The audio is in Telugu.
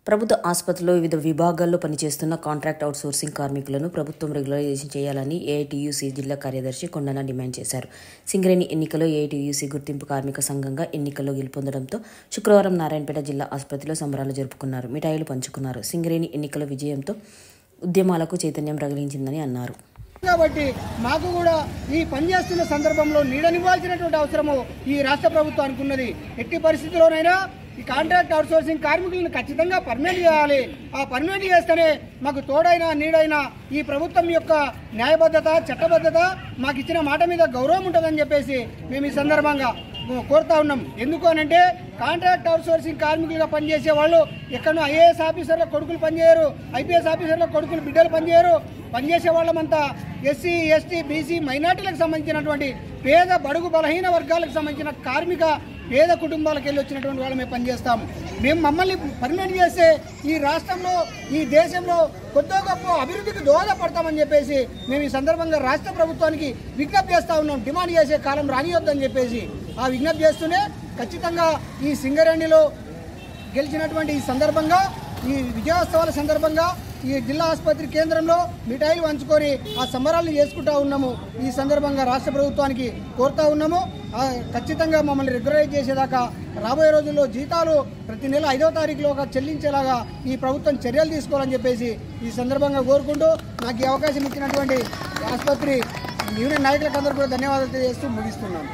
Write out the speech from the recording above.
ప్రభుత్వ ఆసుపత్రిలో వివిధ విభాగాల్లో పనిచేస్తున్న కాంట్రాక్ట్ అవుట్సోర్సింగ్ కార్మికులను ప్రభుత్వం రెగ్యులరైజేషన్ చేయాలని ఏఐటీయూసీ జిల్లా కార్యదర్శి కొండన డిమాండ్ చేశారు. సింగరేణి ఎన్నికలో ఏఐటీయూసీ గుర్తింపు కార్మిక సంఘంగా ఎన్నికల్లో గెలుపొందడంతో శుక్రవారం నారాయణపేట జిల్లా ఆసుపత్రిలో సంబరాలు జరుపుకున్నారు. మిఠాయిలు పంచుకున్నారు. సింగరేణి ఎన్నికల విజయంతో ఉద్యమాలకు చైతన్యం రగిలించిందని అన్నారు. కాబట్టి మాకు కూడా ఈ పనిచేస్తున్న సందర్భంలో నీడనివ్వాల్సినటువంటి అవసరము ఈ రాష్ట్ర ప్రభుత్వానికి ఉన్నది. ఎట్టి పరిస్థితుల్లోనైనా ఈ కాంట్రాక్ట్ అవుట్సోర్సింగ్ కార్మికులను ఖచ్చితంగా పర్మనెంట్ చేయాలి. ఆ పర్మనెంట్ చేస్తేనే మాకు తోడైనా నీడైనా ఈ ప్రభుత్వం యొక్క న్యాయబద్ధత, చట్టబద్ధత, మాకు ఇచ్చిన మాట మీద గౌరవం ఉంటుందని చెప్పేసి మేము ఈ సందర్భంగా కోరుతా ఉన్నాం. ఎందుకు అనంటే కాంట్రాక్ట్ అవుట్సోర్సింగ్ కార్మికులుగా పనిచేసే వాళ్ళు ఎక్కడో ఐఏఎస్ ఆఫీసర్ల కొడుకులు పనిచేయరు, ఐపీఎస్ ఆఫీసర్ల కొడుకులు బిడ్డలు పనిచేయరు. పనిచేసే వాళ్ళమంతా ఎస్సీ, ఎస్టీ, బీసీ, మైనార్టీలకు సంబంధించినటువంటి పేద, బడుగు, బలహీన వర్గాలకు సంబంధించిన కార్మిక పేద కుటుంబాలకు వెళ్ళి వచ్చినటువంటి వాళ్ళమే పనిచేస్తాము. మేము మమ్మల్ని పర్మనెంట్ చేస్తే ఈ రాష్ట్రంలో, ఈ దేశంలో కొద్దో గొప్ప అభివృద్ధికి దోహదపడతామని చెప్పేసి మేము ఈ సందర్భంగా రాష్ట్ర ప్రభుత్వానికి విజ్ఞప్తి చేస్తూ ఉన్నాం. డిమాండ్ చేసే కాలం రానియొద్దని చెప్పేసి ఆ విజ్ఞప్తి చేస్తూనే ఖచ్చితంగా ఈ సింగరేణిలో గెలిచినటువంటి ఈ సందర్భంగా, ఈ విజయోత్సవాల సందర్భంగా ఈ జిల్లా ఆసుపత్రి కేంద్రంలో మిఠాయిలు పంచుకొని ఆ సంబరాలను చేసుకుంటూ ఉన్నాము. ఈ సందర్భంగా రాష్ట్ర ప్రభుత్వానికి కోరుతూ ఉన్నాము. ఖచ్చితంగా మమ్మల్ని రెగ్యులరైజ్ చేసేదాకా రాబోయే రోజుల్లో జీతాలు ప్రతి నెల 5వ తారీఖులోగా చెల్లించేలాగా ఈ ప్రభుత్వం చర్యలు తీసుకోవాలని చెప్పేసి ఈ సందర్భంగా కోరుకుంటూ నాకు ఈ అవకాశం ఇచ్చినటువంటి ఆసుపత్రి యూనియన్ నాయకులకు అందరూ కూడా ధన్యవాదాలు తెలియజేస్తూ ముగిస్తున్నాను.